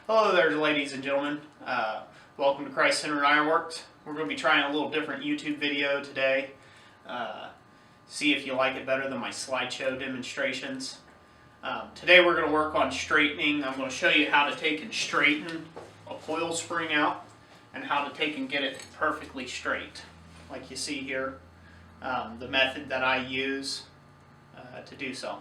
Hello there, ladies and gentlemen. Welcome to Christ Centered Ironworks. We're going to be trying a little different YouTube video today. See if you like it better than my slideshow demonstrations. Today we're going to work on straightening. I'm going to show you how to take and straighten a coil spring out and how to take and get it perfectly straight. Like you see here, the method that I use to do so.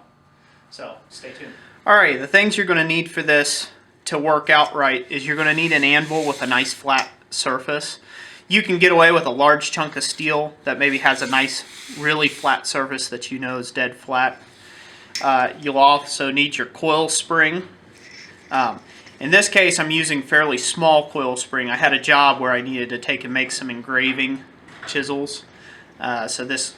So stay tuned. Alright, the things you're going to need for this to work out right is you're going to need an anvil with a nice flat surface. You can get away with a large chunk of steel that maybe has a nice really flat surface that you know is dead flat. You'll also need your coil spring. In this case I'm using fairly small coil spring. I had a job where I needed to take and make some engraving chisels. So this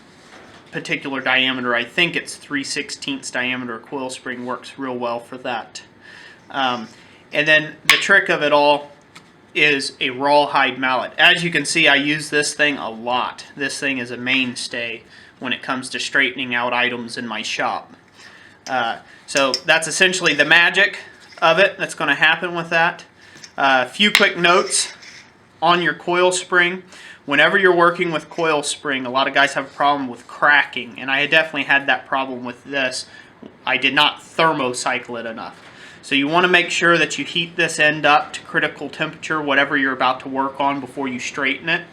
particular diameter, I think it's 3/16 diameter coil spring, works real well for that. And then the trick of it all is a rawhide mallet. As you can see, I use this thing a lot. This thing is a mainstay when it comes to straightening out items in my shop. So that's essentially the magic of it that's going to happen with that. A few quick notes on your coil spring. Whenever you're working with coil spring, a lot of guys have a problem with cracking, and I definitely had that problem with this. I did not thermocycle it enough. So you want to make sure that you heat this end up to critical temperature, whatever you're about to work on, before you straighten it.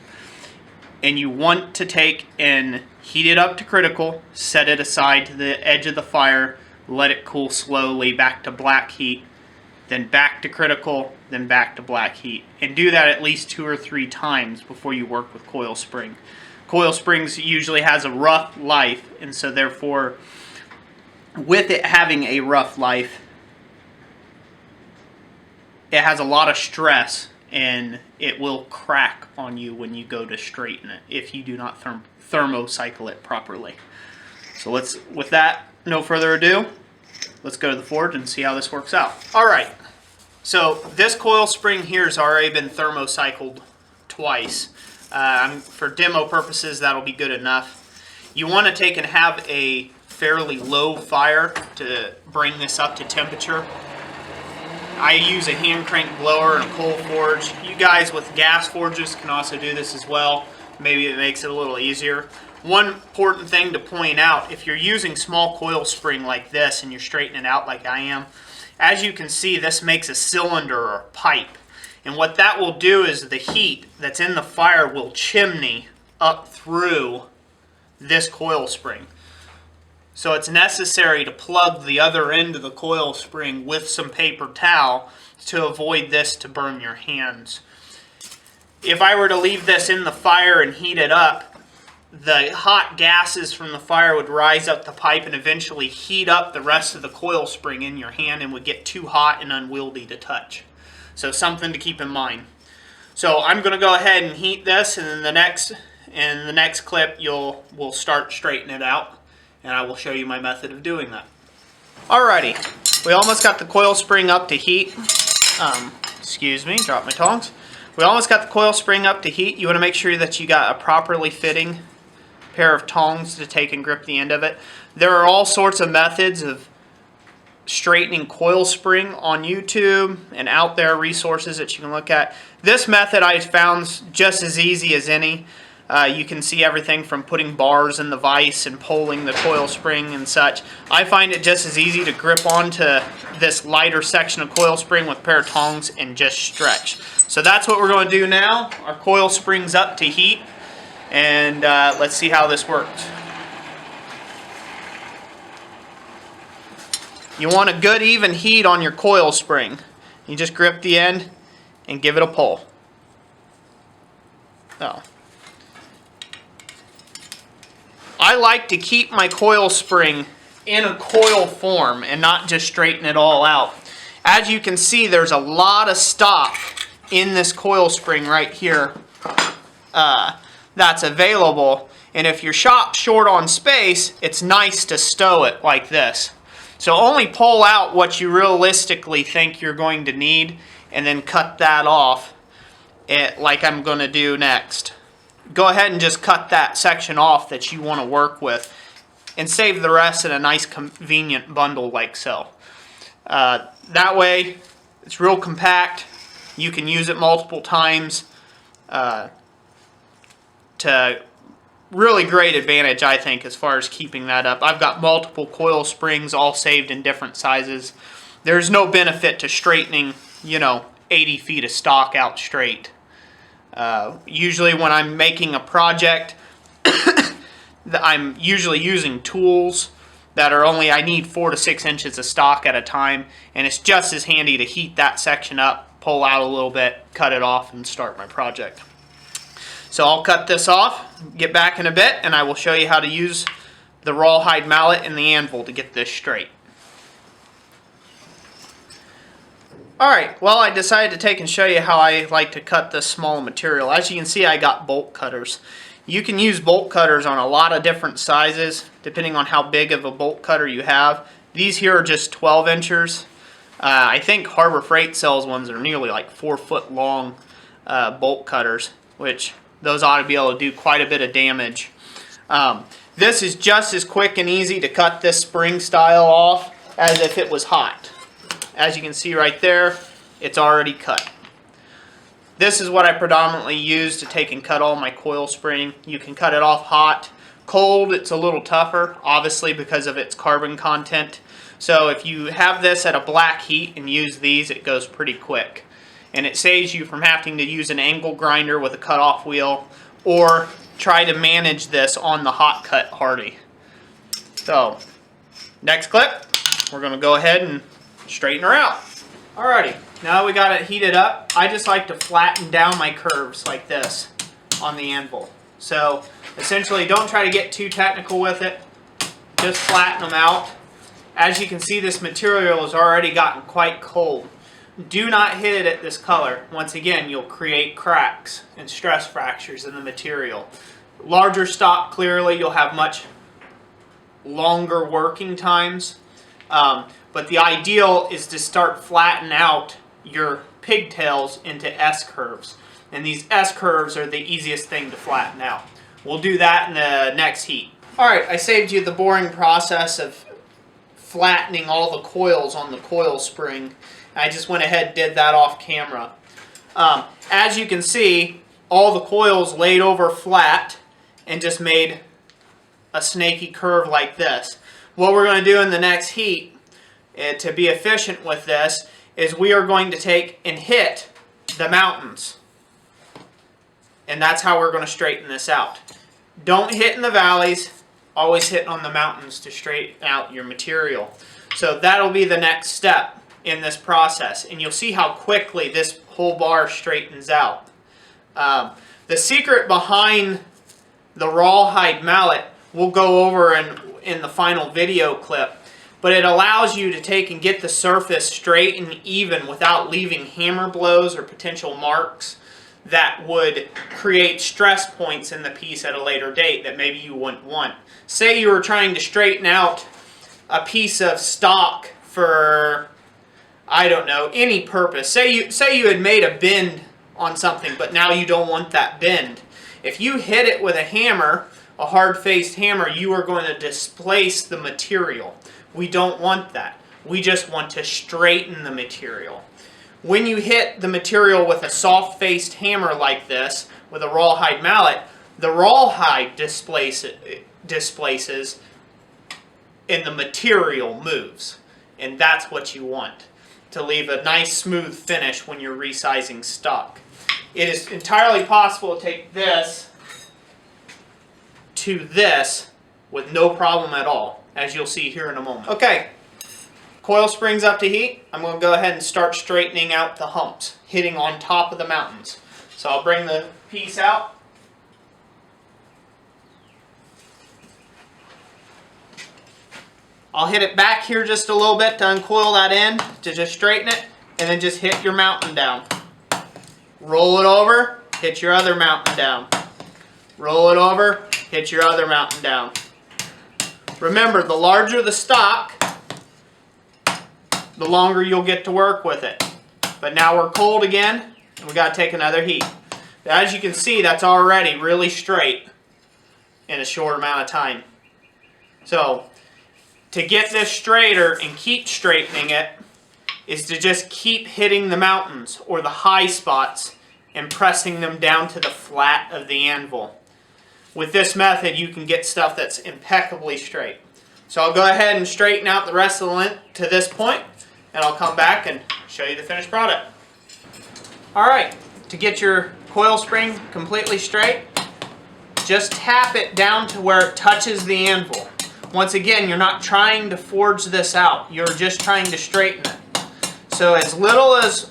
And you want to take and heat it up to critical, set it aside to the edge of the fire, let it cool slowly back to black heat, then back to critical, then back to black heat. And do that at least 2 or 3 times before you work with coil spring. Coil springs usually has a rough life, and so therefore, with it having a rough life, it has a lot of stress, and it will crack on you when you go to straighten it if you do not thermocycle it properly. So with that, no further ado, let's go to the forge and see how this works out. Alright, so this coil spring here has already been thermocycled twice. For demo purposes, that'll be good enough. You want to take and have a fairly low fire to bring this up to temperature. I use a hand crank blower and a coal forge. You guys with gas forges can also do this as well. Maybe it makes it a little easier. One important thing to point out, if you're using small coil spring like this and you're straightening it out like I am, as you can see, this makes a cylinder or a pipe. And what that will do is the heat that's in the fire will chimney up through this coil spring. So it's necessary to plug the other end of the coil spring with some paper towel to avoid this to burn your hands. If I were to leave this in the fire and heat it up, the hot gases from the fire would rise up the pipe and eventually heat up the rest of the coil spring in your hand and would get too hot and unwieldy to touch. So something to keep in mind. So I'm going to go ahead and heat this, and in the next clip we'll start straightening it out. And I will show you my method of doing that. Alrighty, we almost got the coil spring up to heat. Excuse me, drop my tongs. We almost got the coil spring up to heat. You want to make sure that you got a properly fitting pair of tongs to take and grip the end of it. There are all sorts of methods of straightening coil spring on YouTube and out there, resources that you can look at. This method I found just as easy as any. You can see everything from putting bars in the vise and pulling the coil spring and such. I find it just as easy to grip onto this lighter section of coil spring with a pair of tongs and just stretch. So that's what we're going to do now. Our coil spring's up to heat, and let's see how this works. You want a good even heat on your coil spring. You just grip the end and give it a pull. Oh. I like to keep my coil spring in a coil form and not just straighten it all out. As you can see, there's a lot of stop in this coil spring right here that's available. And if your shop's short on space, it's nice to stow it like this. So only pull out what you realistically think you're going to need and then cut that off like I'm going to do next. Go ahead and just cut that section off that you want to work with and save the rest in a nice convenient bundle like so. That way It's real compact. You can use it multiple times to really great advantage, I think, as far as keeping that up. I've got multiple coil springs all saved in different sizes. There's no benefit to straightening, 80 feet of stock out straight. Usually when I'm making a project, I'm usually using tools that are I need 4 to 6 inches of stock at a time, and it's just as handy to heat that section up, pull out a little bit, cut it off, and start my project. So I'll cut this off, get back in a bit, and I will show you how to use the rawhide mallet and the anvil to get this straight. Alright, well, I decided to take and show you how I like to cut this small material. As you can see, I got bolt cutters. You can use bolt cutters on a lot of different sizes, depending on how big of a bolt cutter you have. These here are just 12 inchers. I think Harbor Freight sells ones that are nearly like 4 foot long bolt cutters, which those ought to be able to do quite a bit of damage. This is just as quick and easy to cut this spring style off as if it was hot. As you can see right there, it's already cut. This is what I predominantly use to take and cut all my coil spring. You can cut it off hot. Cold, it's a little tougher, obviously because of its carbon content. So if you have this at a black heat and use these, it goes pretty quick. And it saves you from having to use an angle grinder with a cutoff wheel or try to manage this on the hot cut hardy. So, next clip, we're going to go ahead and straighten her out. Alrighty, now we got it heated up. I just like to flatten down my curves like this on the anvil. So, essentially, don't try to get too technical with it. Just flatten them out. As you can see, this material has already gotten quite cold. Do not hit it at this color. Once again, you'll create cracks and stress fractures in the material. Larger stock, clearly, you'll have much longer working times. But the ideal is to start flatten out your pigtails into S-curves. And these S-curves are the easiest thing to flatten out. We'll do that in the next heat. Alright, I saved you the boring process of flattening all the coils on the coil spring. I just went ahead and did that off camera. As you can see, all the coils laid over flat and just made a snaky curve like this. What we're going to do in the next heat to be efficient with this is we are going to take and hit the mountains. And that's how we're going to straighten this out. Don't hit in the valleys, always hit on the mountains to straighten out your material. So that'll be the next step in this process, and you'll see how quickly this whole bar straightens out. The secret behind the rawhide mallet we'll go over in the final video clip, but it allows you to take and get the surface straight and even without leaving hammer blows or potential marks that would create stress points in the piece at a later date that maybe you wouldn't want. Say you were trying to straighten out a piece of stock for, I don't know, any purpose. Say you had made a bend on something, but now you don't want that bend. If you hit it with a hammer, a hard-faced hammer, you are going to displace the material. We don't want that. We just want to straighten the material. When you hit the material with a soft-faced hammer like this, with a rawhide mallet, the rawhide displaces and the material moves. And that's what you want, to leave a nice smooth finish when you're resizing stock. It is entirely possible to take this to this with no problem at all, as you'll see here in a moment. Okay, coil springs up to heat. I'm going to go ahead and start straightening out the humps, hitting on top of the mountains. So I'll bring the piece out. I'll hit it back here just a little bit to uncoil that end, to just straighten it, and then just hit your mountain down. Roll it over, hit your other mountain down. Roll it over, hit your other mountain down. Remember, the larger the stock, the longer you'll get to work with it. But now we're cold again, and we got to take another heat. As you can see, that's already really straight in a short amount of time. So, to get this straighter and keep straightening it, is to just keep hitting the mountains or the high spots and pressing them down to the flat of the anvil. With this method, you can get stuff that's impeccably straight. So I'll go ahead and straighten out the rest of the lint to this point, and I'll come back and show you the finished product. Alright, to get your coil spring completely straight, just tap it down to where it touches the anvil. Once again, you're not trying to forge this out, you're just trying to straighten it. So as little as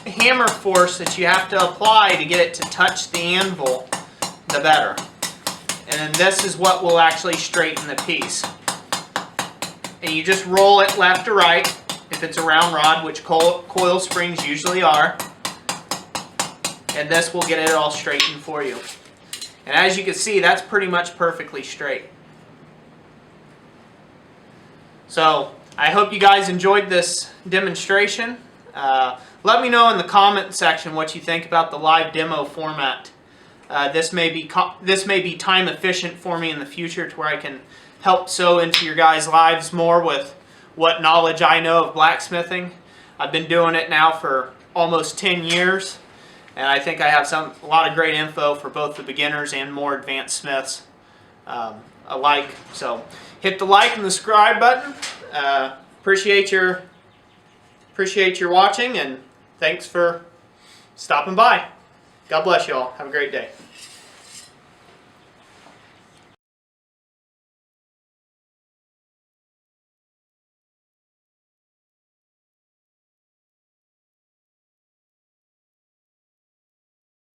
hammer force that you have to apply to get it to touch the anvil, the better. And then this is what will actually straighten the piece. And you just roll it left to right, if it's a round rod, which coil springs usually are. And this will get it all straightened for you. And as you can see, that's pretty much perfectly straight. So I hope you guys enjoyed this demonstration. Let me know in the comment section what you think about the live demo format. This may be time efficient for me in the future to where I can help sew into your guys' lives more with what knowledge I know of blacksmithing. I've been doing it now for almost 10 years, and I think I have a lot of great info for both the beginners and more advanced smiths alike. So hit the like and the subscribe button. Appreciate your watching, and thanks for stopping by. God bless you all. Have a great day.